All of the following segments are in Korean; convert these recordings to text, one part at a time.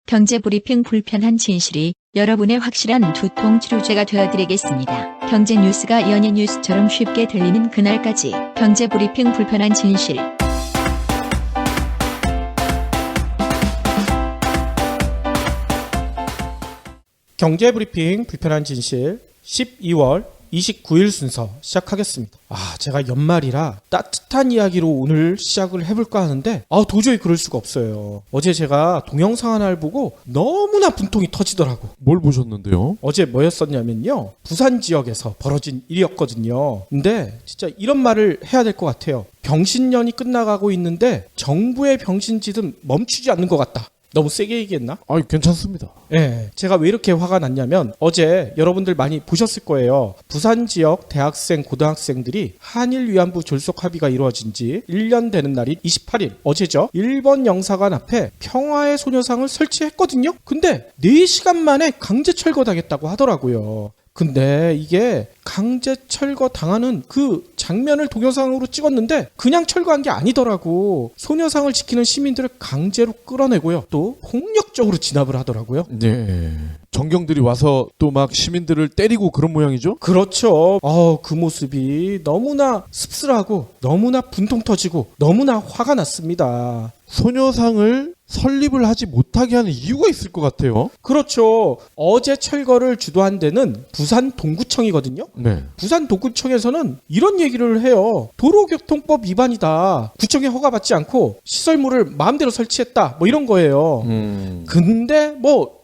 경제브리핑 불편한 진실이 여러분의 확실한 두통 치료제가 되어드리겠습니다. 경제 뉴스가 연예 뉴스처럼 쉽게 들리는 그날까지 경제브리핑 불편한 진실. 경제브리핑 불편한 진실 12월 29일 순서 시작하겠습니다. 제가 연말이라 따뜻한 이야기로 오늘 시작을 해볼까 하는데 도저히 그럴 수가 없어요. 어제 제가 동영상 하나를 보고 너무나 분통이 터지더라고. 뭘 보셨는데요? 어제 뭐였었냐면요, 부산 지역에서 벌어진 일이었거든요. 근데 진짜 이런 말을 해야 될 것 같아요. 병신년이 끝나가고 있는데 정부의 병신짓은 멈추지 않는 것 같다. 너무 세게 얘기했나? 괜찮습니다. 네, 제가 왜 이렇게 화가 났냐면 어제 여러분들 많이 보셨을 거예요. 부산 지역 대학생, 고등학생들이 한일 위안부 졸속 합의가 이루어진 지 1년 되는 날인 28일, 어제죠. 일본 영사관 앞에 평화의 소녀상을 설치했거든요. 근데 4시간 만에 강제 철거당했다고 하더라고요. 근데 이게 강제 철거 당하는 그 장면을 동영상으로 찍었는데 그냥 철거한 게 아니더라고. 소녀상을 지키는 시민들을 강제로 끌어내고요. 또 폭력적으로 진압을 하더라고요. 네. 정경들이 와서 또 막 시민들을 때리고 그런 모양이죠? 그렇죠. 그 모습이 너무나 씁쓸하고 너무나 분통 터지고 너무나 화가 났습니다. 소녀상을 설립을 하지 못하게 하는 이유가 있을 것 같아요. 그렇죠. 어제 철거를 주도한 데는 부산 동구청이거든요. 네. 부산 동구청에서는 이런 얘기를 해요. 도로교통법 위반이다. 구청에 허가받지 않고 시설물을 마음대로 설치했다. 뭐 이런 거예요. 근데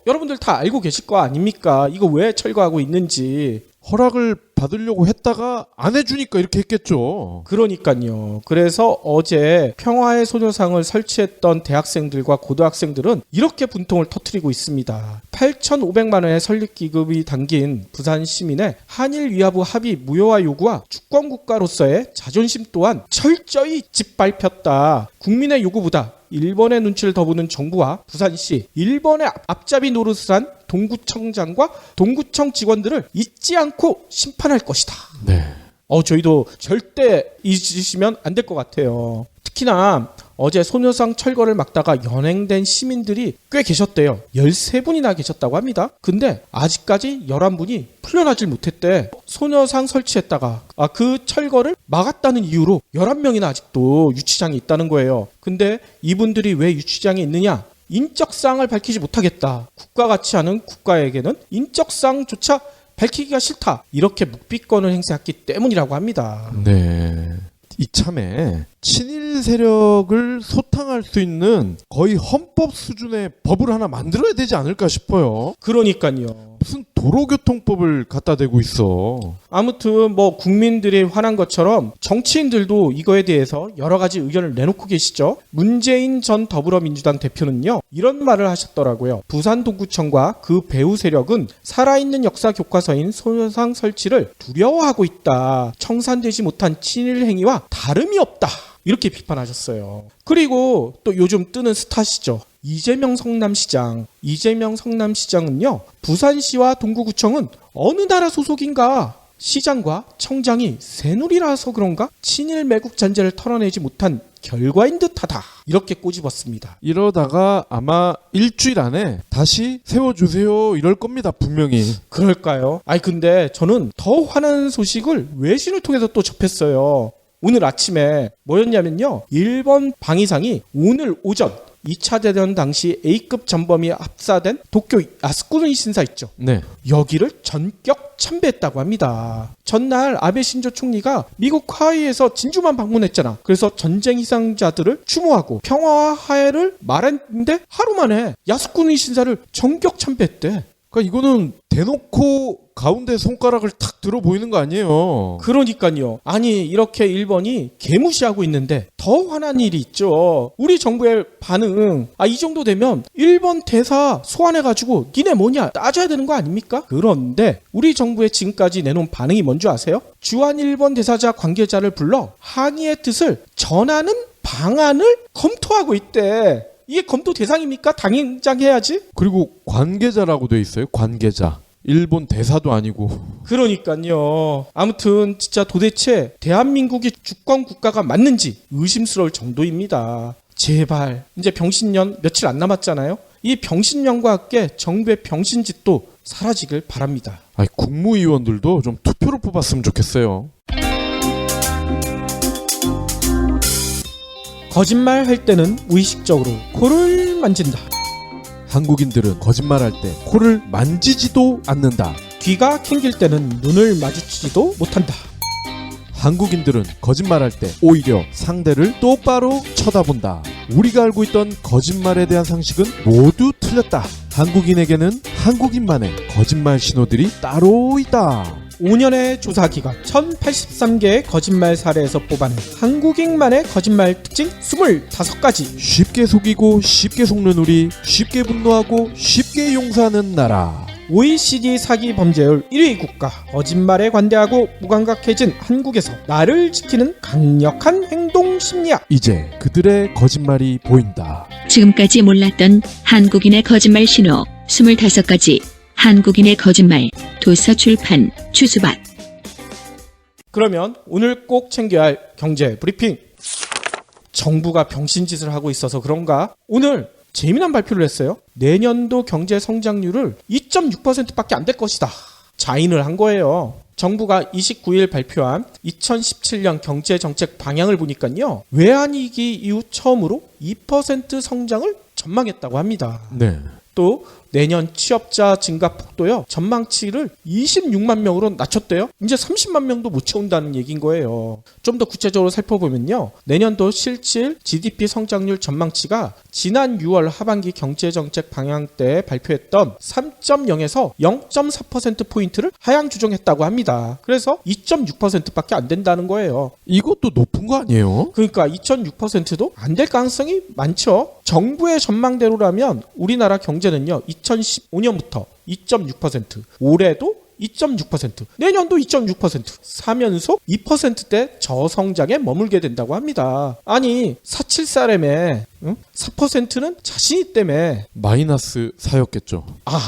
여러분들 다 알고 계실 거 아닙니까? 이거 왜 철거하고 있는지. 허락을 받으려고 했다가 안 해주니까 이렇게 했겠죠. 그러니까요. 그래서 어제 평화의 소녀상을 설치했던 대학생들과 고등학생들은 이렇게 분통을 터뜨리고 있습니다. 8,500만 원의 설립기금이 담긴 부산 시민의 한일 위안부 합의 무효화 요구와 주권국가로서의 자존심 또한 철저히 짓밟혔다. 국민의 요구보다 일본의 눈치를 더 보는 정부와 부산시, 일본의 앞잡이 노릇을 한 동구청장과 동구청 직원들을 잊지 않고 심판할 것이다. 네. 저희도 절대 잊으시면 안 될 것 같아요. 특히나 어제 소녀상 철거를 막다가 연행된 시민들이 꽤 계셨대요. 13분이나 계셨다고 합니다. 근데 아직까지 11분이 풀려나질 못했대. 소녀상 설치했다가 그 철거를 막았다는 이유로 11명이나 아직도 유치장에 있다는 거예요. 근데 이분들이 왜 유치장에 있느냐? 인적사항을 밝히지 못하겠다. 국가같이 하는 국가에게는 인적사항조차 밝히기가 싫다. 이렇게 묵비권을 행사했기 때문이라고 합니다. 네. 이참에 친일 세력을 소탕할 수 있는 거의 헌법 수준의 법을 하나 만들어야 되지 않을까 싶어요. 그러니까요. 무슨 도로교통법을 갖다 대고 있어. 아무튼 국민들이 화난 것처럼 정치인들도 이거에 대해서 여러 가지 의견을 내놓고 계시죠. 문재인 전 더불어민주당 대표는요, 이런 말을 하셨더라고요. 부산 동구청과 그 배후 세력은 살아있는 역사 교과서인 소녀상 설치를 두려워하고 있다. 청산되지 못한 친일 행위와 다름이 없다. 이렇게 비판하셨어요. 그리고 또 요즘 뜨는 스타시죠. 이재명 성남시장. 이재명 성남시장은요, 부산시와 동구구청은 어느 나라 소속인가? 시장과 청장이 새누리라서 그런가? 친일 매국 잔재를 털어내지 못한 결과인 듯하다. 이렇게 꼬집었습니다. 이러다가 아마 일주일 안에 다시 세워주세요 이럴 겁니다. 분명히. 그럴까요? 근데 저는 더 화나는 소식을 외신을 통해서 또 접했어요. 오늘 아침에 뭐였냐면요, 일본 방위상이 오늘 오전 2차 대전 당시 A급 전범이 합사된 도쿄 야스쿠니 신사 있죠. 네. 여기를 전격 참배했다고 합니다. 전날 아베 신조 총리가 미국 하와이에서 진주만 방문했잖아. 그래서 전쟁 희생자들을 추모하고 평화와 화해를 말했는데 하루 만에 야스쿠니 신사를 전격 참배했대. 그러니까 이거는 대놓고 가운데 손가락을 탁 들어 보이는 거 아니에요. 그러니까요. 이렇게 일본이 개무시하고 있는데 더 화난 일이 있죠. 우리 정부의 반응. 이 정도 되면 일본 대사 소환해가지고 니네 뭐냐 따져야 되는 거 아닙니까? 그런데 우리 정부의 지금까지 내놓은 반응이 뭔지 아세요? 주한 일본 대사자 관계자를 불러 항의의 뜻을 전하는 방안을 검토하고 있대. 이게 검토 대상입니까? 당장 해야지. 그리고 관계자라고 돼 있어요. 관계자. 일본 대사도 아니고. 그러니까요. 아무튼 진짜 도대체 대한민국이 주권 국가가 맞는지 의심스러울 정도입니다. 제발 이제 병신년 며칠 안 남았잖아요. 이 병신령과 함께 정부의 병신짓도 사라지길 바랍니다. 아니, 국무위원들도 좀 투표로 뽑았으면 좋겠어요. 거짓말 할 때는 무의식적으로 코를 만진다. 한국인들은 거짓말할 때 코를 만지지도 않는다. 귀가 캥길 때는 눈을 마주치지도 못한다. 한국인들은 거짓말할 때 오히려 상대를 똑바로 쳐다본다. 우리가 알고 있던 거짓말에 대한 상식은 모두 틀렸다. 한국인에게는 한국인만의 거짓말 신호들이 따로 있다. 5년의 조사 기간 1083개의 거짓말 사례에서 뽑아낸 한국인만의 거짓말 특징 25가지. 쉽게 속이고 쉽게 속는 우리, 쉽게 분노하고 쉽게 용서하는 나라. OECD 사기 범죄율 1위 국가, 거짓말에 관대하고 무감각해진 한국에서 나를 지키는 강력한 행동 심리학. 이제 그들의 거짓말이 보인다. 지금까지 몰랐던 한국인의 거짓말 신호 25가지. 한국인의 거짓말. 도서 출판 추수밭. 그러면 오늘 꼭 챙겨야 할 경제 브리핑. 정부가 병신짓을 하고 있어서 그런가 오늘 재미난 발표를 했어요. 내년도 경제 성장률을 2.6%밖에 안 될 것이다. 자인을 한 거예요. 정부가 29일 발표한 2017년 경제정책 방향을 보니까요. 외환위기 이후 처음으로 2% 성장을 전망했다고 합니다. 네. 또 내년 취업자 증가 폭도요. 전망치를 26만 명으로 낮췄대요. 이제 30만 명도 못 채운다는 얘기인 거예요. 좀 더 구체적으로 살펴보면요. 내년도 실질 GDP 성장률 전망치가 지난 6월 하반기 경제정책 방향 때 발표했던 3.0에서 0.4%포인트를 하향 조정했다고 합니다. 그래서 2.6%밖에 안 된다는 거예요. 이것도 높은 거 아니에요? 그러니까 2.6%도 안 될 가능성이 많죠. 정부의 전망대로라면 우리나라 경제는요. 2015년부터 2.6%, 올해도 2.6%, 내년도 2.6%, 3연속 2%대 저성장에 머물게 된다고 합니다. 아니 4.74램에 4%는 자신이 때문에 마이너스 4였겠죠.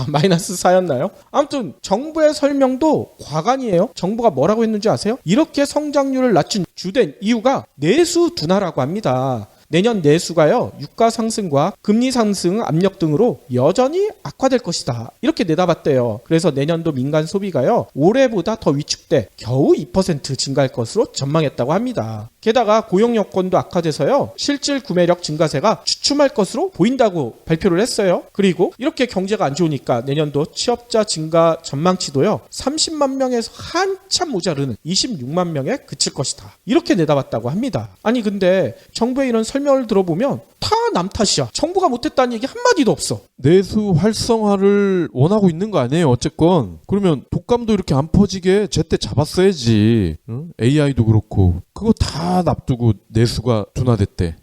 마이너스 4였나요? 아무튼 정부의 설명도 과간이에요. 정부가 뭐라고 했는지 아세요? 이렇게 성장률을 낮춘 주된 이유가 내수 둔화라고 합니다. 내년 내수가요. 유가 상승과 금리 상승 압력 등으로 여전히 악화될 것이다. 이렇게 내다봤대요. 그래서 내년도 민간 소비가요. 올해보다 더 위축돼 겨우 2% 증가할 것으로 전망했다고 합니다. 게다가 고용 여건도 악화돼서요. 실질 구매력 증가세가 주춤할 것으로 보인다고 발표를 했어요. 그리고 이렇게 경제가 안 좋으니까 내년도 취업자 증가 전망치도요. 30만 명에서 한참 모자르는 26만 명에 그칠 것이다. 이렇게 내다봤다고 합니다. 아니 근데 정부의 이런 설명을 들어보면 다 남 탓이야. 정부가 못했다는 얘기 한마디도 없어. 내수 활성화를 원하고 있는 거 아니에요? 어쨌건 그러면 독감도 이렇게 안 퍼지게 제때 잡았어야지. 응? AI도 그렇고 그거 다 납두고 내수가 둔화됐대.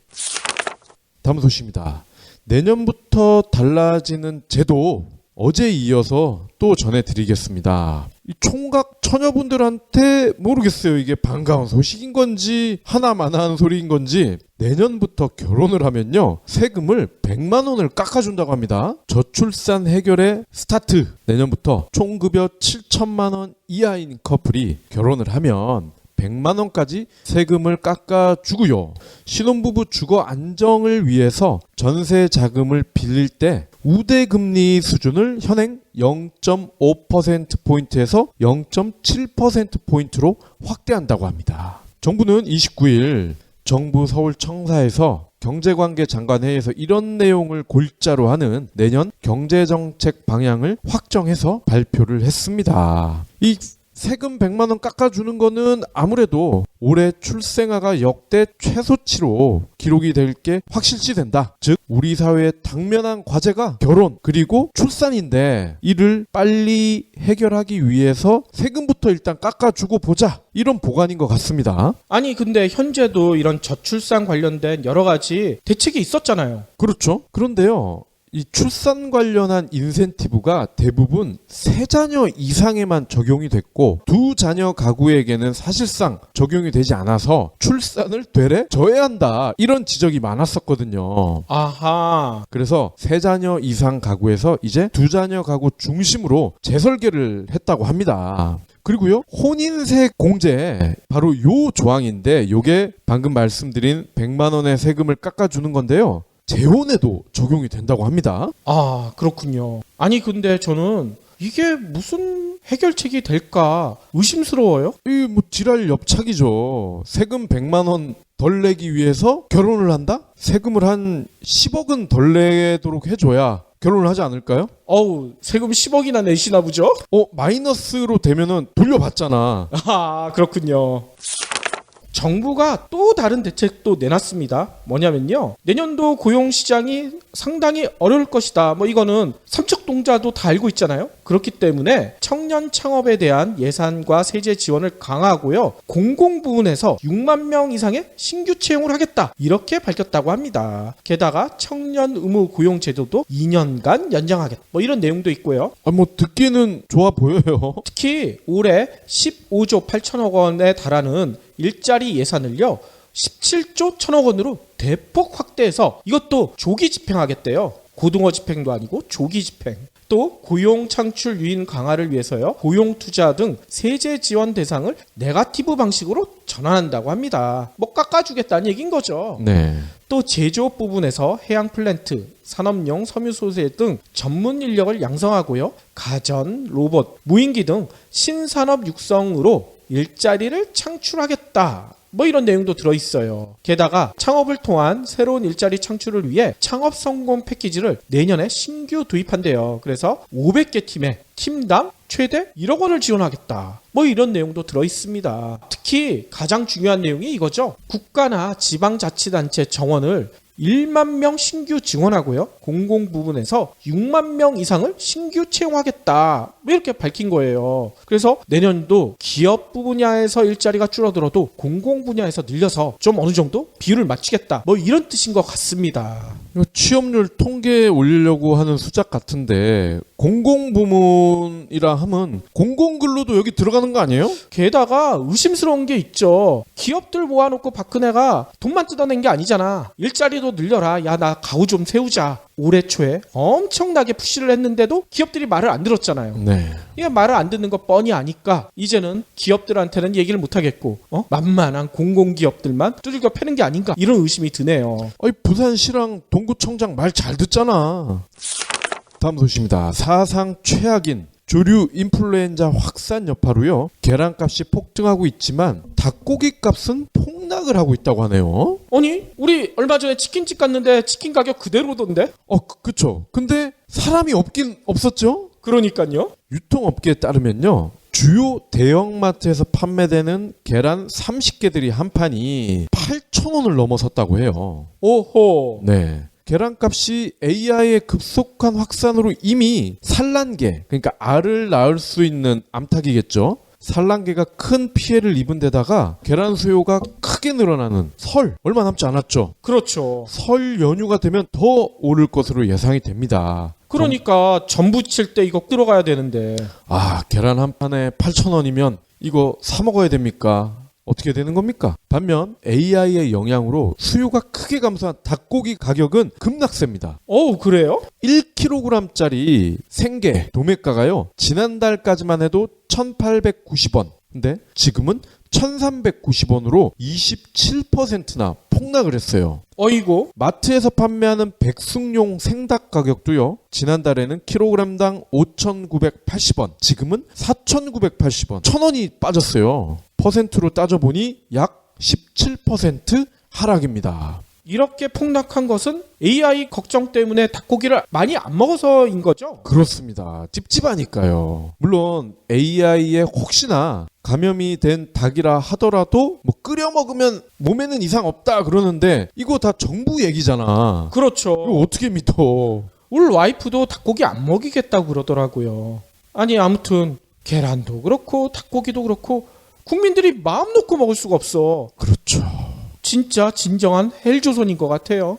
다음 소식입니다. 내년부터 달라지는 제도 어제 이어서 또 전해드리겠습니다. 이 총각 처녀분들한테 모르겠어요. 이게 반가운 소식인 건지 하나만한 소리인 건지 내년부터 결혼을 하면요. 세금을 100만 원을 깎아준다고 합니다. 저출산 해결의 스타트. 내년부터 총급여 7천만 원 이하인 커플이 결혼을 하면 100만 원까지 세금을 깎아주고요. 신혼부부 주거 안정을 위해서 전세 자금을 빌릴 때 우대금리 수준을 현행 0.5%포인트에서 0.7%포인트로 확대한다고 합니다. 정부는 29일 정부 서울청사에서 경제관계 장관회의에서 이런 내용을 골자로 하는 내년 경제정책 방향을 확정해서 발표를 했습니다. 이 세금 100만 원 깎아주는 거는 아무래도 올해 출생아가 역대 최소치로 기록이 될 게 확실시 된다. 즉 우리 사회의 당면한 과제가 결혼 그리고 출산인데 이를 빨리 해결하기 위해서 세금부터 일단 깎아주고 보자. 이런 보관인 것 같습니다. 아니 근데 현재도 이런 저출산 관련된 여러 가지 대책이 있었잖아요. 그렇죠. 그런데요. 이 출산 관련한 인센티브가 대부분 3자녀 이상에만 적용이 됐고 2자녀 가구에게는 사실상 적용이 되지 않아서 출산을 되레 저해한다. 이런 지적이 많았었거든요. 아하. 그래서 3자녀 이상 가구에서 이제 2자녀 가구 중심으로 재설계를 했다고 합니다. 그리고요. 혼인세 공제 바로 요 조항인데 요게 방금 말씀드린 100만 원의 세금을 깎아주는 건데요. 재혼에도 적용이 된다고 합니다. 아, 그렇군요. 아니, 근데 저는 이게 무슨 해결책이 될까 의심스러워요. 이 뭐 지랄 엽착이죠. 세금 100만 원 덜 내기 위해서 결혼을 한다? 세금을 한 10억은 덜 내도록 해줘야 결혼을 하지 않을까요? 어우, 세금 10억이나 내시나 보죠? 마이너스로 되면은 돌려받잖아. 아, 그렇군요. 정부가 또 다른 대책도 내놨습니다. 뭐냐면요. 내년도 고용시장이 상당히 어려울 것이다. 뭐 이거는 삼척동자도 다 알고 있잖아요. 그렇기 때문에 청년 창업에 대한 예산과 세제 지원을 강화하고요. 공공부문에서 6만 명 이상의 신규 채용을 하겠다. 이렇게 밝혔다고 합니다. 게다가 청년 의무 고용 제도도 2년간 연장하겠다. 뭐 이런 내용도 있고요. 뭐 듣기는 좋아 보여요. 특히 올해 15조 8천억 원에 달하는 일자리 예산을요 17조 1천억 원으로 대폭 확대해서 이것도 조기 집행하겠대요. 고등어 집행도 아니고 조기 집행. 또 고용 창출 유인 강화를 위해서요 고용 투자 등 세제 지원 대상을 네거티브 방식으로 전환한다고 합니다. 뭐 깎아주겠다는 얘기인 거죠. 네. 또 제조업 부분에서 해양 플랜트, 산업용 섬유 소재 등 전문 인력을 양성하고요. 가전, 로봇, 무인기 등 신산업 육성으로 일자리를 창출하겠다. 뭐 이런 내용도 들어있어요. 게다가 창업을 통한 새로운 일자리 창출을 위해 창업 성공 패키지를 내년에 신규 도입한대요. 그래서 500개 팀에 팀당 최대 1억 원을 지원하겠다. 뭐 이런 내용도 들어있습니다. 특히 가장 중요한 내용이 이거죠. 국가나 지방자치단체 정원을 1만 명 신규 증원하고요. 공공부문에서 6만 명 이상을 신규 채용하겠다. 이렇게 밝힌 거예요. 그래서 내년도 기업 분야에서 일자리가 줄어들어도 공공 분야에서 늘려서 좀 어느 정도 비율을 맞추겠다. 뭐 이런 뜻인 것 같습니다. 이거 취업률 통계에 올리려고 하는 수작 같은데 공공부문이라 하면 공공근로도 여기 들어가는 거 아니에요? 게다가 의심스러운 게 있죠. 기업들 모아놓고 박근혜가 돈만 뜯어낸 게 아니잖아. 일자리도 늘려라. 야, 나 가구 좀 세우자. 올해 초에 엄청나게 푸시를 했는데도 기업들이 말을 안 들었잖아요. 네. 이게 말을 안 듣는 거 뻔히 아니까 이제는 기업들한테는 얘기를 못 하겠고 만만한 공공기업들만 두들겨 패는 게 아닌가 이런 의심이 드네요. 부산시랑 동구청장 말 잘 듣잖아. 다음 소식입니다. 사상 최악인 조류 인플루엔자 확산 여파로요. 계란값이 폭등하고 있지만 닭고기 값은 폭락을 하고 있다고 하네요. 아니 우리 얼마 전에 치킨집 갔는데 치킨 가격 그대로던데? 그쵸. 근데 사람이 없긴 없었죠? 그러니까요. 유통업계에 따르면요. 주요 대형마트에서 판매되는 계란 30개들이 한 판이 8,000원을 넘어섰다고 해요. 오호. 네. 계란값이 AI의 급속한 확산으로 이미 산란계, 그러니까 알을 낳을 수 있는 암탉이겠죠. 산란계가 큰 피해를 입은 데다가 계란 수요가 크게 늘어나는 설 얼마 남지 않았죠. 그렇죠. 설 연휴가 되면 더 오를 것으로 예상이 됩니다. 그러니까 전부 칠 때 이거 들어가야 되는데. 계란 한 판에 8,000원이면 이거 사 먹어야 됩니까? 어떻게 되는 겁니까? 반면 AI의 영향으로 수요가 크게 감소한 닭고기 가격은 급락세입니다. 그래요? 1kg짜리 생계 도매가가요. 지난달까지만 해도 1,890원. 근데 지금은 1,390원으로 27%나 폭락을 했어요. 어이고. 마트에서 판매하는 백숙용 생닭 가격도요. 지난달에는 킬로그램당 5,980원, 지금은 4,980원, 1,000원이 빠졌어요. 퍼센트로 따져보니 약 17% 하락입니다. 이렇게 폭락한 것은 AI 걱정 때문에 닭고기를 많이 안 먹어서인 거죠? 그렇습니다. 찝찝하니까요. 물론 AI에 혹시나 감염이 된 닭이라 하더라도 뭐 끓여 먹으면 몸에는 이상 없다 그러는데 이거 다 정부 얘기잖아. 그렇죠. 이거 어떻게 믿어? 우리 와이프도 닭고기 안 먹이겠다고 그러더라고요. 아니 아무튼 계란도 그렇고 닭고기도 그렇고 국민들이 마음 놓고 먹을 수가 없어. 그렇죠. 진짜 진정한 헬조선인 것 같아요.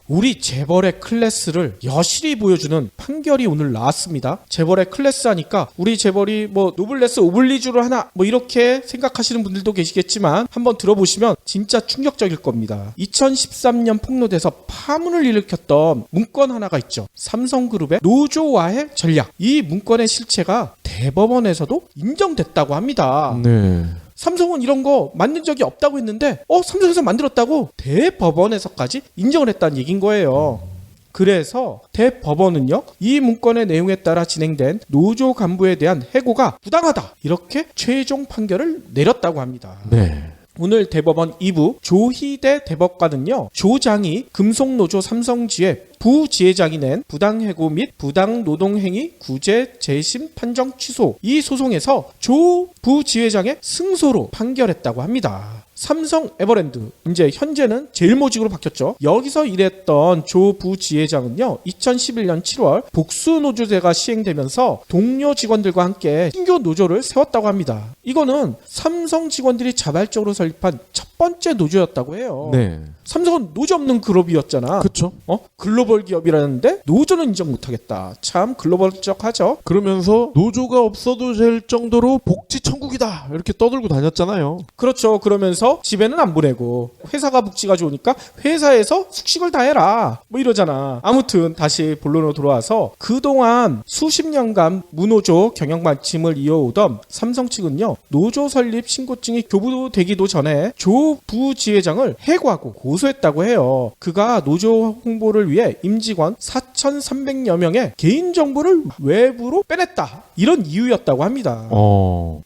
우리 재벌의 클래스를 여실히 보여주는 판결이 오늘 나왔습니다. 재벌의 클래스 하니까 우리 재벌이 뭐 노블레스 오블리주를 하나 뭐 이렇게 생각하시는 분들도 계시겠지만 한번 들어보시면 진짜 충격적일 겁니다. 2013년 폭로돼서 파문을 일으켰던 문건 하나가 있죠. 삼성그룹의 노조와의 전략. 이 문건의 실체가 대법원에서도 인정됐다고 합니다. 네. 삼성은 이런 거 만든 적이 없다고 했는데 삼성에서 만들었다고 대법원에서까지 인정을 했다는 얘기인 거예요. 그래서 대법원은요, 이 문건의 내용에 따라 진행된 노조 간부에 대한 해고가 부당하다, 이렇게 최종 판결을 내렸다고 합니다. 네. 오늘 대법원 2부 조희대 대법관은요, 조장이 금속노조 삼성지회 부지회장이 낸 부당해고 및 부당노동행위 구제 재심 판정 취소, 이 소송에서 조 부지회장의 승소로 판결했다고 합니다. 삼성 에버랜드, 이제 현재는 제일모직으로 바뀌었죠. 여기서 일했던 조 부지회장은요, 2011년 7월 복수노조제가 시행되면서 동료 직원들과 함께 신규 노조를 세웠다고 합니다. 이거는 삼성 직원들이 자발적으로 설립한 첫 번째 노조였다고 해요. 네. 삼성은 노조 없는 그룹이었잖아. 그렇죠. 글로벌 기업이라는데 노조는 인정 못하겠다. 참 글로벌적하죠. 그러면서 노조가 없어도 될 정도로 복지 천국이다 이렇게 떠들고 다녔잖아요. 그렇죠. 그러면서 집에는 안 보내고 회사가 복지가 좋으니까 회사에서 숙식을 다 해라, 뭐 이러잖아. 아무튼 다시 본론으로 돌아와서 그동안 수십 년간 무노조 경영 방침을 이어오던 삼성 측은요, 노조 설립 신고증이 교부되기도 전에 조 부지회장을 해고하고 고소했다고 해요. 그가 노조 홍보를 위해 임직원 4,300여 명의 개인정보를 외부로 빼냈다, 이런 이유였다고 합니다.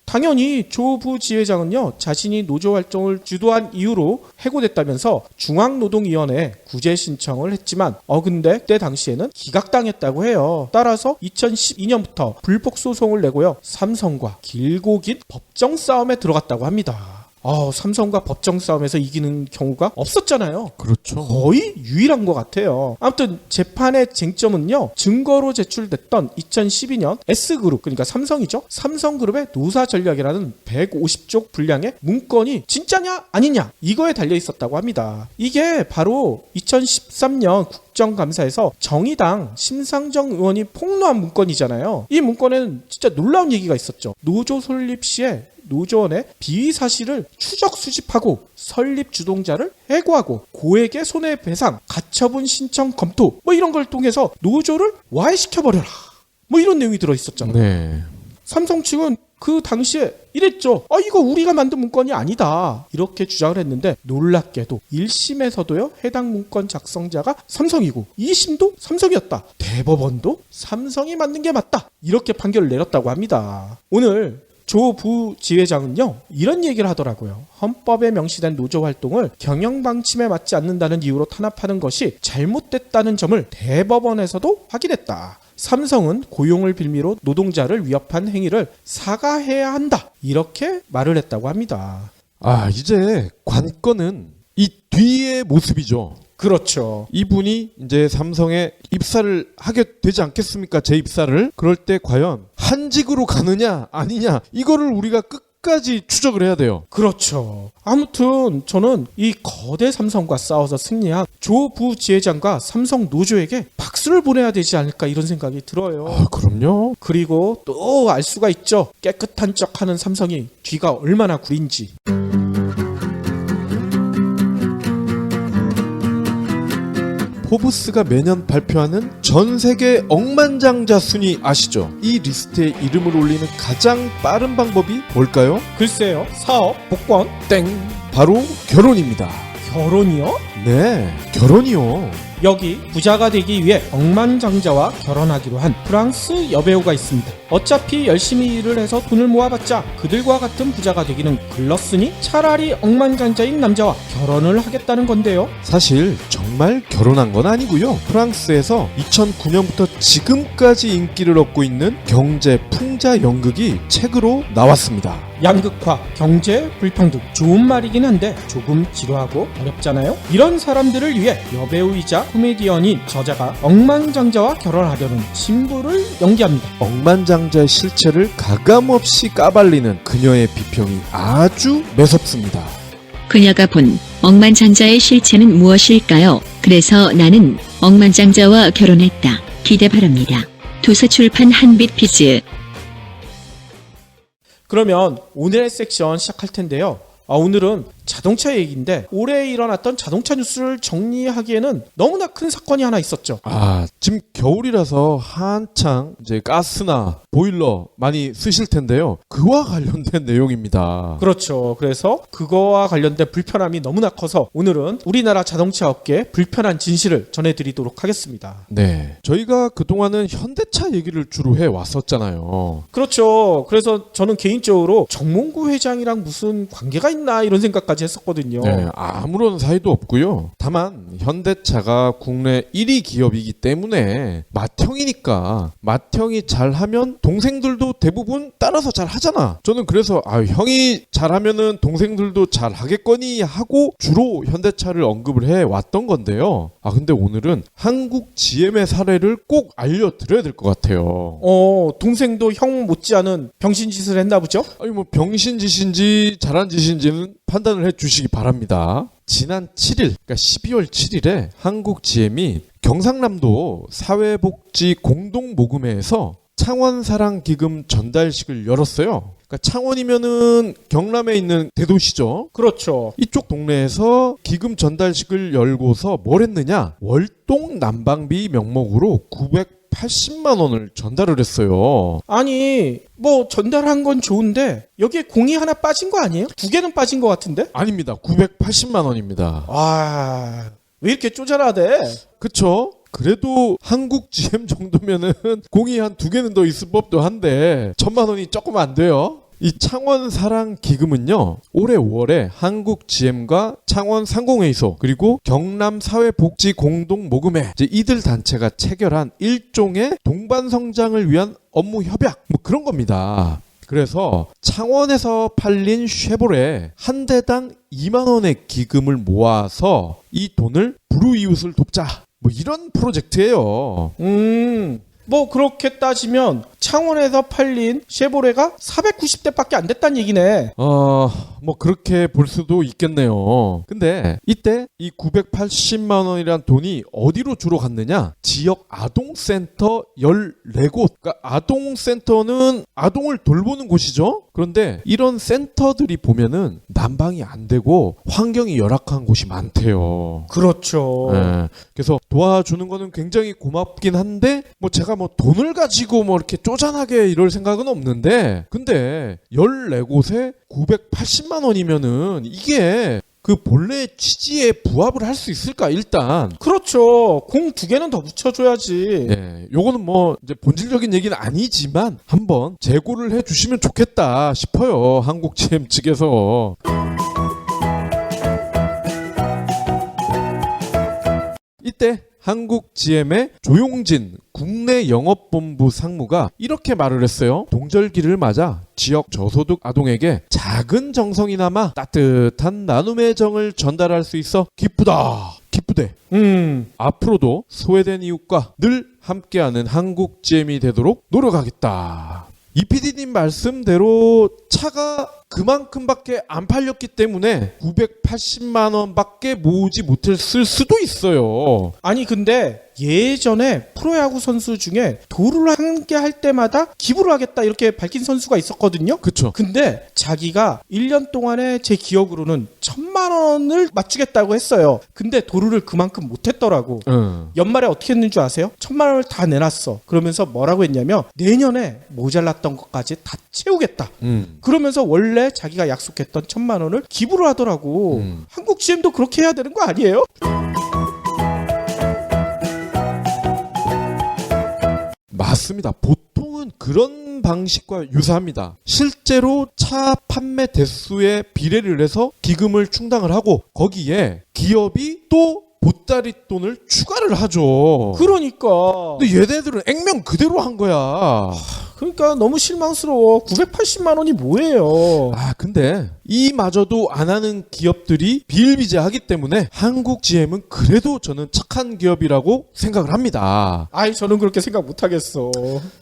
당연히 조 부지회장은요, 자신이 노조 활동을 주도한 이유로 해고됐다면서 중앙노동위원회에 구제 신청을 했지만 근데 그때 당시에는 기각당했다고 해요. 따라서 2012년부터 불복 소송을 내고요, 삼성과 길고 긴 법정 싸움에 들어갔다고 합니다. 삼성과 법정 싸움에서 이기는 경우가 없었잖아요. 그렇죠. 거의 유일한 것 같아요. 아무튼 재판의 쟁점은요, 증거로 제출됐던 2012년 S그룹, 그러니까 삼성이죠, 삼성그룹의 노사전략이라는 150쪽 분량의 문건이 진짜냐 아니냐, 이거에 달려 있었다고 합니다. 이게 바로 2013년 국정감사에서 정의당 심상정 의원이 폭로한 문건이잖아요. 이 문건에는 진짜 놀라운 얘기가 있었죠. 노조 설립 시에 노조원의 비위 사실을 추적 수집하고 설립 주동자를 해고하고 고액의 손해배상, 가처분 신청 검토, 뭐 이런 걸 통해서 노조를 와해시켜버려라, 뭐 이런 내용이 들어있었잖아요. 네. 삼성 측은 그 당시에 이랬죠. 이거 우리가 만든 문건이 아니다, 이렇게 주장을 했는데 놀랍게도 1심에서도요, 해당 문건 작성자가 삼성이고 2심도 삼성이었다. 대법원도 삼성이 만든 게 맞다, 이렇게 판결을 내렸다고 합니다. 오늘 조 부지회장은요, 이런 얘기를 하더라고요. 헌법에 명시된 노조 활동을 경영 방침에 맞지 않는다는 이유로 탄압하는 것이 잘못됐다는 점을 대법원에서도 확인했다. 삼성은 고용을 빌미로 노동자를 위협한 행위를 사과해야 한다, 이렇게 말을 했다고 합니다. 이제 관건은 이 뒤의 모습이죠. 그렇죠. 이분이 이제 삼성에 입사를 하게 되지 않겠습니까? 재입사를. 그럴 때 과연 한직으로 가느냐 아니냐, 이거를 우리가 끝까지 추적을 해야 돼요. 그렇죠. 아무튼 저는 이 거대 삼성과 싸워서 승리한 조 부지회장과 삼성 노조에게 박수를 보내야 되지 않을까, 이런 생각이 들어요. 그럼요. 그리고 또 알 수가 있죠. 깨끗한 척하는 삼성이 뒤가 얼마나 구린지. 포브스가 매년 발표하는 전 세계 억만장자 순위 아시죠? 이 리스트에 이름을 올리는 가장 빠른 방법이 뭘까요? 글쎄요. 사업, 복권, 땡. 바로 결혼입니다. 결혼이요? 네, 결혼이요. 여기 부자가 되기 위해 억만장자와 결혼하기로 한 프랑스 여배우가 있습니다. 어차피 열심히 일을 해서 돈을 모아봤자 그들과 같은 부자가 되기는 글렀으니 차라리 억만장자인 남자와 결혼을 하겠다는 건데요. 사실 정말 결혼한 건 아니고요. 프랑스에서 2009년부터 지금까지 인기를 얻고 있는 경제 풍자 연극이 책으로 나왔습니다. 양극화, 경제 불평등, 좋은 말이긴 한데 조금 지루하고 어렵잖아요. 이런 사람들을 위해 여배우이자 코미디언인 저자가 억만장자와 결혼하려는 신부를 연기합니다. 억만장자의 실체를 가감없이 까발리는 그녀의 비평이 아주 매섭습니다. 그녀가 본 억만장자의 실체는 무엇일까요? 그래서 나는 억만장자와 결혼했다. 기대 바랍니다. 도서출판 한빛피즈. 그러면 오늘의 섹션 시작할 텐데요. 오늘은 자동차 얘기인데 올해 일어났던 자동차 뉴스를 정리하기에는 너무나 큰 사건이 하나 있었죠. 지금 겨울이라서 한창 이제 가스나 보일러 많이 쓰실 텐데요. 그와 관련된 내용입니다. 그렇죠. 그래서 그거와 관련된 불편함이 너무나 커서 오늘은 우리나라 자동차 업계의 불편한 진실을 전해드리도록 하겠습니다. 네. 저희가 그동안은 현대차 얘기를 주로 해왔었잖아요. 그렇죠. 그래서 저는 개인적으로 정몽구 회장이랑 무슨 관계가 있나 이런 생각까지 했었거든요. 네, 아무런 사이도 없고요. 다만 현대차가 국내 1위 기업이기 때문에 맏형이니까 맏형이 잘하면 동생들도 대부분 따라서 잘하잖아. 저는 그래서 형이 잘하면은 동생들도 잘하겠거니 하고 주로 현대차를 언급을 해왔던 건데요. 근데 오늘은 한국 GM의 사례를 꼭 알려드려야 될 것 같아요. 동생도 형 못지않은 병신짓을 했나 보죠? 뭐 병신짓인지 잘한 짓인지는 판단을 해주시기 바랍니다. 지난 7일, 그러니까 12월 7일에 한국 GM이 경상남도 사회복지 공동모금회에서 창원사랑기금 전달식을 열었어요. 그러니까 창원이면은 경남에 있는 대도시죠. 그렇죠. 이쪽 동네에서 기금 전달식을 열고서 뭘 했느냐? 월동 난방비 명목으로 980만 원을 전달을 했어요. 아니 뭐 전달한 건 좋은데 여기에 공이 하나 빠진 거 아니에요? 두 개는 빠진 거 같은데? 아닙니다. 980만 원입니다. 왜 이렇게 쪼잔하대? 그쵸? 그래도 한국 GM 정도면은 공이 한 두 개는 더 있을 법도 한데 1,000만 원이 조금 안 돼요. 이 창원 사랑 기금은요, 올해 5월에 한국 GM과 창원 상공회의소 그리고 경남 사회복지 공동모금회 이들 단체가 체결한 일종의 동반 성장을 위한 업무 협약 뭐 그런 겁니다. 그래서 창원에서 팔린 쉐보레 한 대당 2만 원의 기금을 모아서 이 돈을 불우이웃을 돕자. 뭐 이런 프로젝트예요. 뭐 그렇게 따지면 창원에서 팔린 쉐보레가 490대밖에 안 됐다는 얘기네. 뭐 그렇게 볼 수도 있겠네요. 근데 이때 이 980만 원이란 돈이 어디로 주로 갔느냐? 지역 아동센터 14곳. 그러니까 아동센터는 아동을 돌보는 곳이죠. 그런데 이런 센터들이 보면은 난방이 안 되고 환경이 열악한 곳이 많대요. 그렇죠. 네. 그래서 도와주는 거는 굉장히 고맙긴 한데 뭐 제가 뭐 돈을 가지고 뭐 이렇게 쪼잔하게 이럴 생각은 없는데 근데 14곳에 980만 원이면은 이게 그 본래 취지에 부합을 할 수 있을까 일단. 그렇죠. 공 두 개는 더 붙여줘야지. 네, 요거는 뭐 이제 본질적인 얘기는 아니지만 한번 재고를 해주시면 좋겠다 싶어요. 한국 GM 측에서. 이때 한국 GM의 조용진 국내 영업본부 상무가 이렇게 말을 했어요. 동절기를 맞아 지역 저소득 아동에게 작은 정성이나마 따뜻한 나눔의 정을 전달할 수 있어 기쁘다. 기쁘대. 앞으로도 소외된 이웃과 늘 함께하는 한국 GM이 되도록 노력하겠다. 이 PD님 말씀대로 차가 그만큼밖에 안 팔렸기 때문에 980만 원밖에 모으지 못했을 수도 있어요. 아니 근데 예전에 프로야구 선수 중에 도루를 함께 할 때마다 기부를 하겠다 이렇게 밝힌 선수가 있었거든요. 그쵸. 근데 자기가 1년 동안에 제 기억으로는 1,000만 원을 맞추겠다고 했어요. 근데 도루를 그만큼 못했더라고. 연말에 어떻게 했는 줄 아세요? 1,000만 원을 다 내놨어. 그러면서 뭐라고 했냐면 내년에 모자랐던 것까지 다 채우겠다. 그러면서 원래 자기가 약속했던 1,000만 원을 기부를 하더라고. 한국 GM도 그렇게 해야 되는 거 아니에요? 맞습니다. 보통은 그런 방식과 유사합니다. 실제로 차 판매 대수에 비례를 해서 기금을 충당을 하고 거기에 기업이 또 보따리 돈을 추가를 하죠. 그러니까. 근데 얘네들은 액면 그대로 한 거야. 그러니까 너무 실망스러워. 980만 원이 뭐예요? 근데 이마저도 안 하는 기업들이 비일비재하기 때문에 한국 GM은 그래도 저는 착한 기업이라고 생각을 합니다. 저는 그렇게 생각 못 하겠어.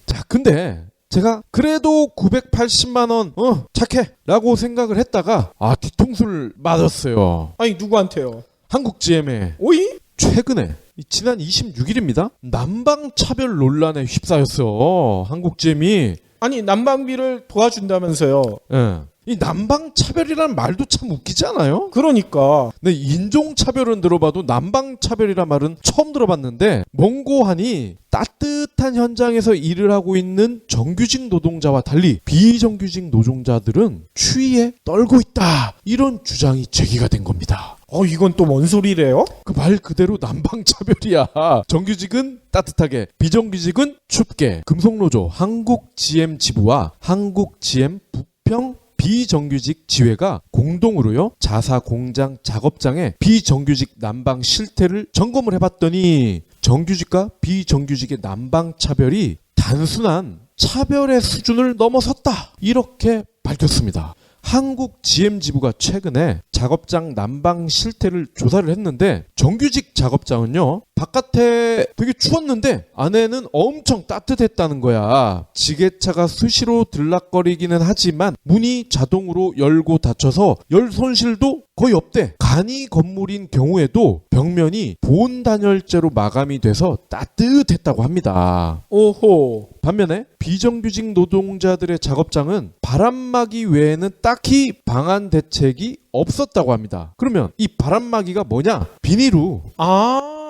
자, 근데 제가 그래도 980만 원 착해 라고 생각을 했다가 뒤통수를 맞았어요. 누구한테요? 한국 GM에 오이? 최근에 지난 26일입니다. 난방 차별 논란에 휩싸였어. 한국 GM이. 난방비를 도와준다면서요. 예. 이 남방차별이라는 말도 참 웃기지 않아요? 그러니까 네, 인종차별은 들어봐도 남방차별이란 말은 처음 들어봤는데 몽고하니 따뜻한 현장에서 일을 하고 있는 정규직 노동자와 달리 비정규직 노동자들은 추위에 떨고 있다. 이런 주장이 제기가 된 겁니다. 이건 또 뭔 소리래요? 그 말 그대로 남방차별이야. 정규직은 따뜻하게, 비정규직은 춥게. 금속노조 한국-GM 지부와 한국-GM 부평 비정규직 지회가 공동으로요 자사 공장 작업장의 비정규직 난방 실태를 점검을 해봤더니 정규직과 비정규직의 난방 차별이 단순한 차별의 수준을 넘어섰다 이렇게 밝혔습니다. 한국 GM 지부가 최근에 작업장 난방 실태를 조사를 했는데 정규직 작업장은요 바깥에 되게 추웠는데 안에는 엄청 따뜻했다는 거야. 지게차가 수시로 들락거리기는 하지만 문이 자동으로 열고 닫혀서 열 손실도 거의 없대. 간이 건물인 경우에도 벽면이 보온 단열재로 마감이 돼서 따뜻했다고 합니다. 오호. 반면에 비정규직 노동자들의 작업장은 바람막이 외에는 딱히 방안 대책이 없었다고 합니다. 그러면 이 바람막이가 뭐냐? 비닐우.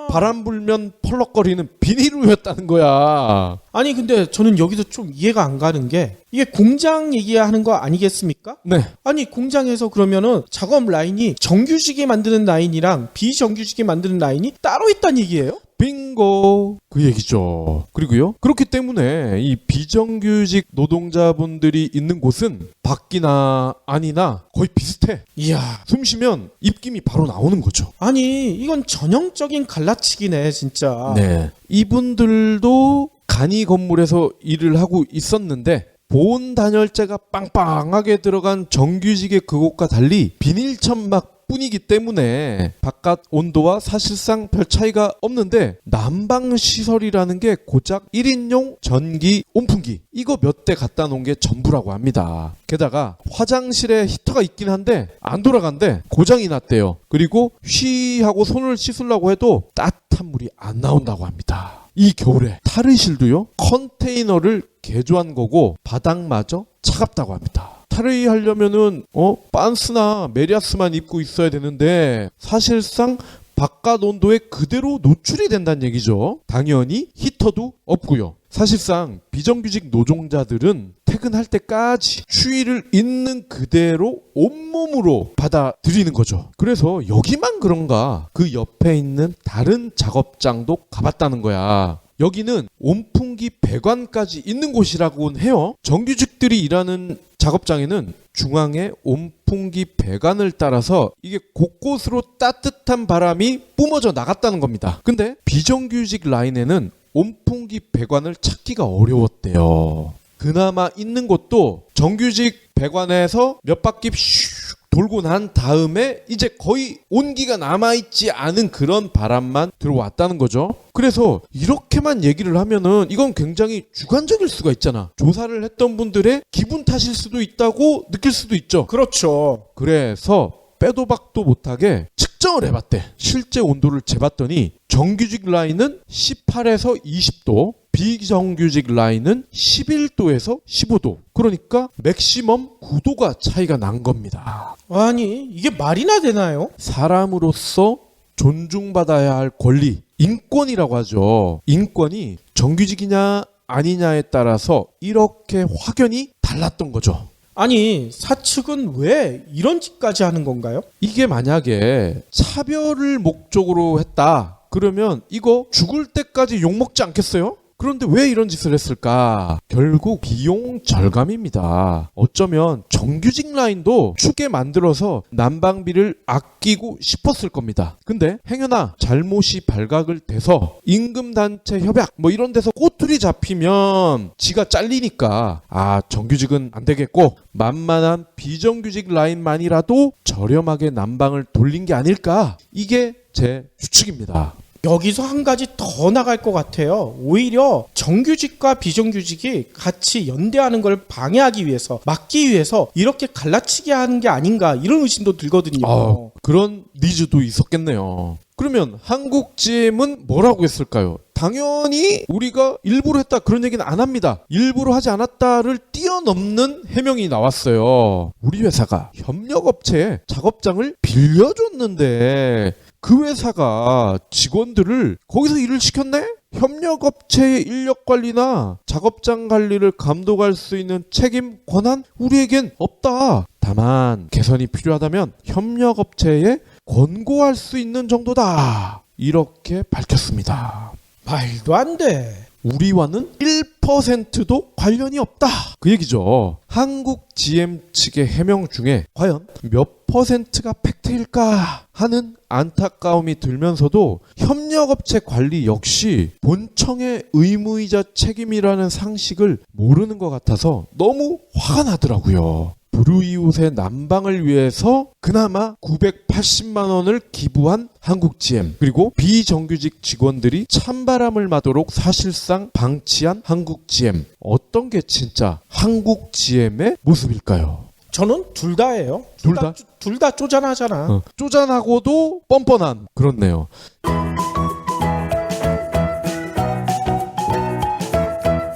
바람 불면 펄럭거리는 비닐우였다는 거야. 아니 근데 저는 여기서 좀 이해가 안 가는 게 이게 공장 얘기하는 거 아니겠습니까? 네. 아니 공장에서 그러면은 작업 라인이 정규직이 만드는 라인이랑 비정규직이 만드는 라인이 따로 있다는 얘기예요? 빙고 그 얘기죠. 그리고요 그렇기 때문에 이 비정규직 노동자분들이 있는 곳은 밖이나 안이나 거의 비슷해. 이야. 숨 쉬면 입김이 바로 나오는 거죠. 아니 이건 전형적인 갈라치기네 진짜. 네. 이분들도 간이 건물에서 일을 하고 있었는데 보온 단열재가 빵빵하게 들어간 정규직의 그곳과 달리 비닐 천막 뿐이기 때문에 바깥 온도와 사실상 별 차이가 없는데 난방시설이라는 게 고작 1인용 전기 온풍기 이거 몇 대 갖다 놓은 게 전부라고 합니다. 게다가 화장실에 히터가 있긴 한데 안 돌아간대. 고장이 났대요. 그리고 쉬하고 손을 씻으려고 해도 따뜻한 물이 안 나온다고 합니다. 이 겨울에 탈의실도요 컨테이너를 개조한 거고 바닥마저 차갑다고 합니다. 탈의 하려면은 빤스나 메리아스만 입고 있어야 되는데 사실상 바깥 온도에 그대로 노출이 된다는 얘기죠. 당연히 히터도 없고요. 사실상 비정규직 노동자들은 퇴근할 때까지 추위를 있는 그대로 온몸으로 받아들이는 거죠. 그래서 여기만 그런가 그 옆에 있는 다른 작업장도 가봤다는 거야. 여기는 온풍기 배관까지 있는 곳이라고는 해요. 정규직들이 일하는 작업장에는 중앙에 온풍기 배관을 따라서 이게 곳곳으로 따뜻한 바람이 뿜어져 나갔다는 겁니다. 근데 비정규직 라인에는 온풍기 배관을 찾기가 어려웠대요. 그나마 있는 곳도 정규직 배관에서 몇 바퀴 슉 돌고 난 다음에 이제 거의 온기가 남아있지 않은 그런 바람만 들어왔다는 거죠. 그래서 이렇게만 얘기를 하면은 이건 굉장히 주관적일 수가 있잖아. 조사를 했던 분들의 기분 탓일 수도 있다고 느낄 수도 있죠. 그렇죠. 그래서 빼도 박도 못하게 측정을 해봤대. 실제 온도를 재봤더니 정규직 라인은 18에서 20도, 비정규직 라인은 11도에서 15도. 그러니까 맥시멈 9도가 차이가 난 겁니다. 아니 이게 말이나 되나요? 사람으로서 존중받아야 할 권리, 인권이라고 하죠. 인권이 정규직이냐 아니냐에 따라서 이렇게 확연히 달랐던 거죠. 아니 사측은 왜 이런 짓까지 하는 건가요? 이게 만약에 차별을 목적으로 했다 그러면 이거 죽을 때까지 욕먹지 않겠어요? 그런데 왜 이런 짓을 했을까? 결국 비용 절감입니다. 어쩌면 정규직 라인도 춥게 만들어서 난방비를 아끼고 싶었을 겁니다. 근데 행여나 잘못이 발각을 돼서 임금단체 협약 이런 데서 꼬투리 잡히면 지가 잘리니까 정규직은 안 되겠고 만만한 비정규직 라인만이라도 저렴하게 난방을 돌린 게 아닐까? 이게 제 추측입니다. 여기서 한 가지 더 나갈 것 같아요. 오히려 정규직과 비정규직이 같이 연대하는 걸 방해하기 위해서, 막기 위해서 이렇게 갈라치게 하는 게 아닌가 이런 의심도 들거든요. 그런 니즈도 있었겠네요. 그러면 한국 GM은 뭐라고 했을까요? 당연히 우리가 일부러 했다 그런 얘기는 안 합니다. 일부러 하지 않았다를 뛰어넘는 해명이 나왔어요. 우리 회사가 협력업체에 작업장을 빌려줬는데 그 회사가 직원들을 거기서 일을 시켰네? 협력업체의 인력관리나 작업장 관리를 감독할 수 있는 책임, 권한 우리에겐 없다. 다만 개선이 필요하다면 협력업체에 권고할 수 있는 정도다. 이렇게 밝혔습니다. 말도 안 돼. 우리와는 1%도 관련이 없다. 그 얘기죠. 한국 GM 측의 해명 중에 과연 몇 퍼센트가 팩트일까 하는 안타까움이 들면서도 협력업체 관리 역시 본청의 의무이자 책임이라는 상식을 모르는 것 같아서 너무 화가 나더라고요. 불우이웃의 난방을 위해서 그나마 980만 원을 기부한 한국 GM, 그리고 비정규직 직원들이 찬바람을 맞도록 사실상 방치한 한국 GM. 어떤 게 진짜 한국 GM의 모습일까요? 저는 둘 다예요. 둘 다? 둘 다 쪼잔하잖아. 쪼잔하고도 뻔뻔한. 그렇네요.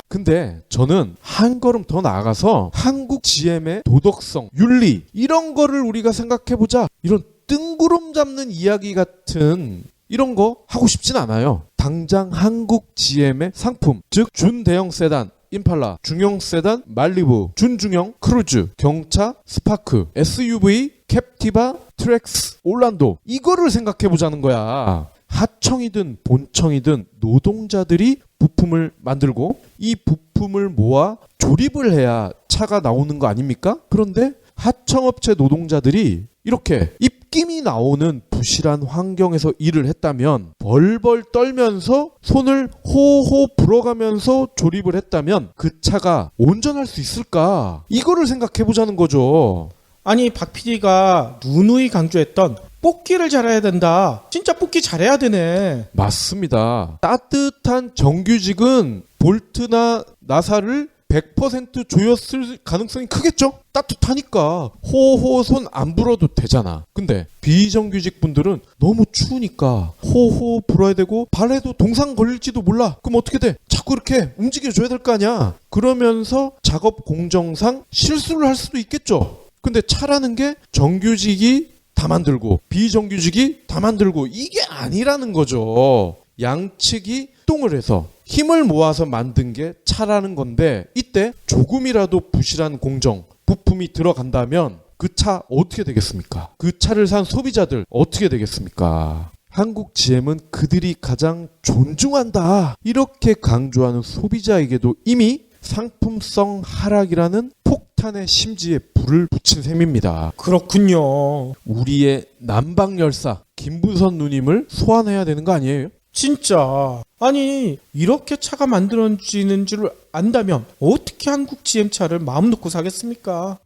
근데 저는 한 걸음 더 나아가서 한국 GM의 도덕성, 윤리 이런 거를 우리가 생각해보자. 이런 뜬구름 잡는 이야기 같은 이런 거 하고 싶진 않아요. 당장 한국 GM의 상품, 즉 준대형 세단 임팔라, 중형 세단 말리부, 준중형 크루즈, 경차 스파크, SUV 캡티바, 트랙스, 올란도 이거를 생각해보자는 거야. 하청이든 본청이든 노동자들이 부품을 만들고 이 부품을 모아 조립을 해야 차가 나오는 거 아닙니까? 그런데 하청업체 노동자들이 이렇게 입김이 나오는 부실한 환경에서 일을 했다면, 벌벌 떨면서 손을 호호 불어가면서 조립을 했다면 그 차가 온전할 수 있을까? 이거를 생각해보자는 거죠. 아니 박 PD가 누누이 강조했던 뽑기를 잘해야 된다. 진짜 뽑기 잘해야 되네. 맞습니다. 따뜻한 정규직은 볼트나 나사를 100% 조였을 가능성이 크겠죠? 따뜻하니까 호호 손 안 불어도 되잖아. 근데 비정규직 분들은 너무 추우니까 호호 불어야 되고 발에도 동상 걸릴지도 몰라. 그럼 어떻게 돼? 자꾸 이렇게 움직여줘야 될 거 아니야. 그러면서 작업 공정상 실수를 할 수도 있겠죠. 근데 차라는 게 정규직이 다 만들고 비정규직이 다 만들고 이게 아니라는 거죠. 양측이 똥을 해서 힘을 모아서 만든 게 차라는 건데, 이때 조금이라도 부실한 공정, 부품이 들어간다면 그 차 어떻게 되겠습니까? 그 차를 산 소비자들 어떻게 되겠습니까? 한국 GM은 그들이 가장 존중한다 이렇게 강조하는 소비자에게도 이미 상품성 하락이라는 폭탄의 심지에 불을 붙인 셈입니다. 그렇군요. 우리의 난방열사 김부선 누님을 소환해야 되는 거 아니에요? 진짜. 아니 이렇게 차가 만들어지는 줄 안다면 어떻게 한국 GM차를 마음 놓고 사겠습니까?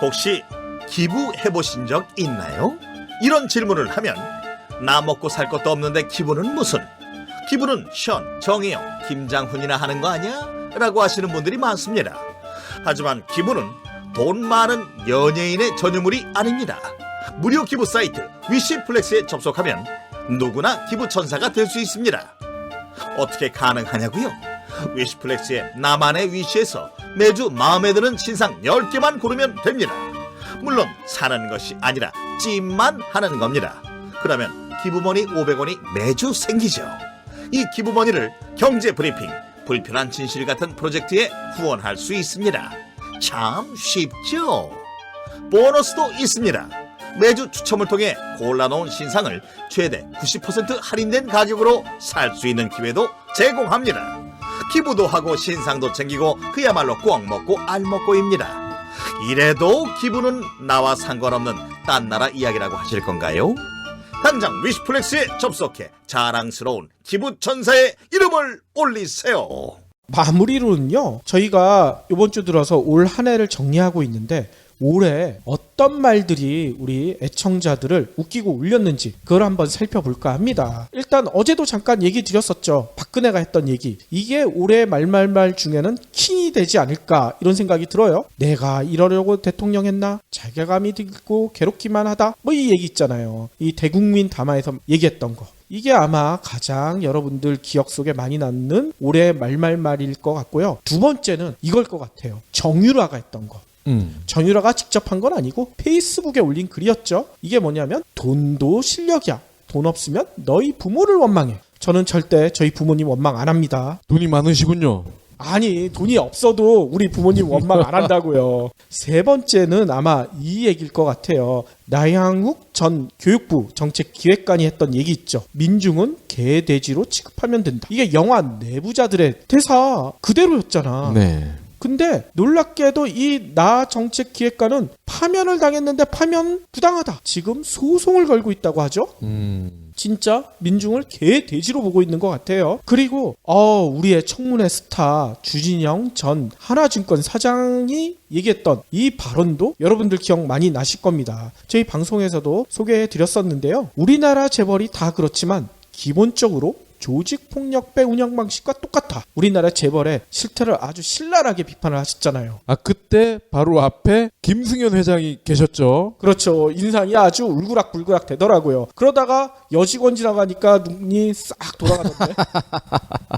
혹시 기부해보신 적 있나요? 이런 질문을 하면 나 먹고 살 것도 없는데 기부는 무슨? 기부는 션, 정혜영, 김장훈이나 하는 거 아니야? 라고 하시는 분들이 많습니다. 하지만 기부는 돈 많은 연예인의 전유물이 아닙니다. 무료 기부 사이트 위시플렉스에 접속하면 누구나 기부천사가 될 수 있습니다. 어떻게 가능하냐고요? 위시플렉스의 나만의 위시에서 매주 마음에 드는 신상 10개만 고르면 됩니다. 물론 사는 것이 아니라 찜만 하는 겁니다. 그러면 기부머니 500원이 매주 생기죠. 이 기부머니를 경제브리핑, 불편한 진실 같은 프로젝트에 후원할 수 있습니다. 참 쉽죠? 보너스도 있습니다. 매주 추첨을 통해 골라놓은 신상을 최대 90% 할인된 가격으로 살 수 있는 기회도 제공합니다. 기부도 하고 신상도 챙기고 그야말로 꽉 먹고 알 먹고입니다. 이래도 기부는 나와 상관없는 딴 나라 이야기라고 하실 건가요? 당장 위시플렉스에 접속해 자랑스러운 기부천사의 이름을 올리세요. 마무리로는요. 저희가 이번 주 들어서 올 한 해를 정리하고 있는데 올해 어떤 말들이 우리 애청자들을 웃기고 울렸는지 그걸 한번 살펴볼까 합니다. 일단 어제도 잠깐 얘기 드렸었죠. 박근혜가 했던 얘기. 이게 올해 말말말 중에는 킹이 되지 않을까 이런 생각이 들어요. 내가 이러려고 대통령 했나? 자괴감이 들고 괴롭기만 하다. 뭐 이 얘기 있잖아요. 이 대국민 담화에서 얘기했던 거. 이게 아마 가장 여러분들 기억 속에 많이 남는 올해 말말말일 것 같고요. 두 번째는 이걸 것 같아요. 정유라가 했던 거. 정유라가 직접 한 건 아니고 페이스북에 올린 글이었죠. 이게 뭐냐면 돈도 실력이야. 돈 없으면 너희 부모를 원망해. 저는 절대 저희 부모님 원망 안 합니다. 돈이 많으시군요. 아니 돈이 없어도 우리 부모님 원망 안 한다고요. 세 번째는 아마 이 얘기일 것 같아요. 나향욱 전 교육부 정책기획관이 했던 얘기 있죠. 민중은 개돼지로 취급하면 된다. 이게 영화 내부자들의 대사 그대로였잖아. 네. 근데 놀랍게도 이 나 정책기획관은 파면을 당했는데 파면 부당하다. 지금 소송을 걸고 있다고 하죠. 진짜 민중을 개 돼지로 보고 있는 것 같아요. 그리고 우리의 청문회 스타 주진영 전 하나증권 사장이 얘기했던 이 발언도 여러분들 기억 많이 나실 겁니다. 저희 방송에서도 소개해 드렸었는데요. 우리나라 재벌이 다 그렇지만 기본적으로 조직폭력배 운영 방식과 똑같아. 우리나라 재벌의 실태를 아주 신랄하게 비판을 하셨잖아요. 그때 바로 앞에 김승현 회장이 계셨죠. 그렇죠. 인상이 아주 울그락불그락 되더라고요. 그러다가 여직원 지나가니까 눈이 싹 돌아가던데.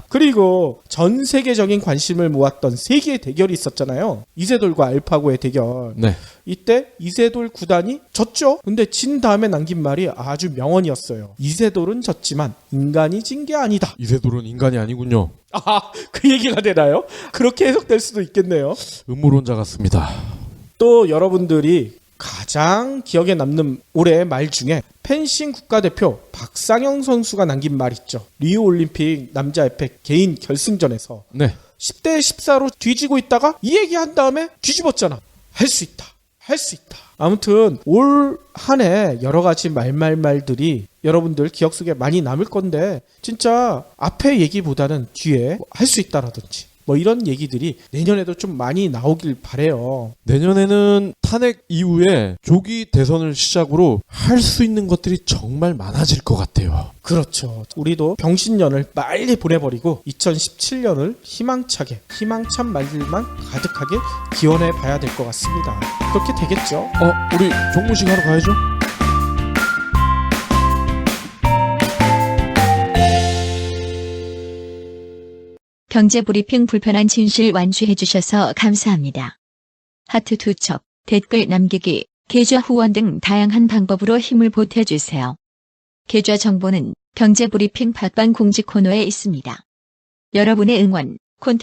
그리고 전 세계적인 관심을 모았던 세계의 대결이 있었잖아요. 이세돌과 알파고의 대결. 네. 이때 이세돌 구단이 졌죠. 근데 진 다음에 남긴 말이 아주 명언이었어요. 이세돌은 졌지만 인간이 진 게 아니다. 이세돌은 인간이 아니군요. 그 얘기가 되나요? 그렇게 해석될 수도 있겠네요. 음모론자 같습니다. 또 여러분들이 가장 기억에 남는 올해의 말 중에 펜싱 국가대표 박상영 선수가 남긴 말 있죠. 리우올림픽 남자 에펙 개인 결승전에서 네. 10대 14로 뒤지고 있다가 이 얘기한 다음에 뒤집었잖아. 할 수 있다. 할 수 있다. 아무튼 올 한 해 여러 가지 말들이 여러분들 기억 속에 많이 남을 건데 진짜 앞에 얘기보다는 뒤에 할 수 있다라든지 뭐 이런 얘기들이 내년에도 좀 많이 나오길 바래요. 내년에는 탄핵 이후에 조기 대선을 시작으로 할 수 있는 것들이 정말 많아질 것 같아요. 그렇죠. 우리도 병신년을 빨리 보내버리고 2017년을 희망찬 말들만 가득하게 기원해 봐야 될 것 같습니다. 그렇게 되겠죠. 우리 종무식 하러 가야죠. 경제브리핑 불편한 진실 완수해주셔서 감사합니다. 하트 투척, 댓글 남기기, 계좌 후원 등 다양한 방법으로 힘을 보태주세요. 계좌 정보는 경제브리핑 팟빵 공지 코너에 있습니다. 여러분의 응원, 콘텐츠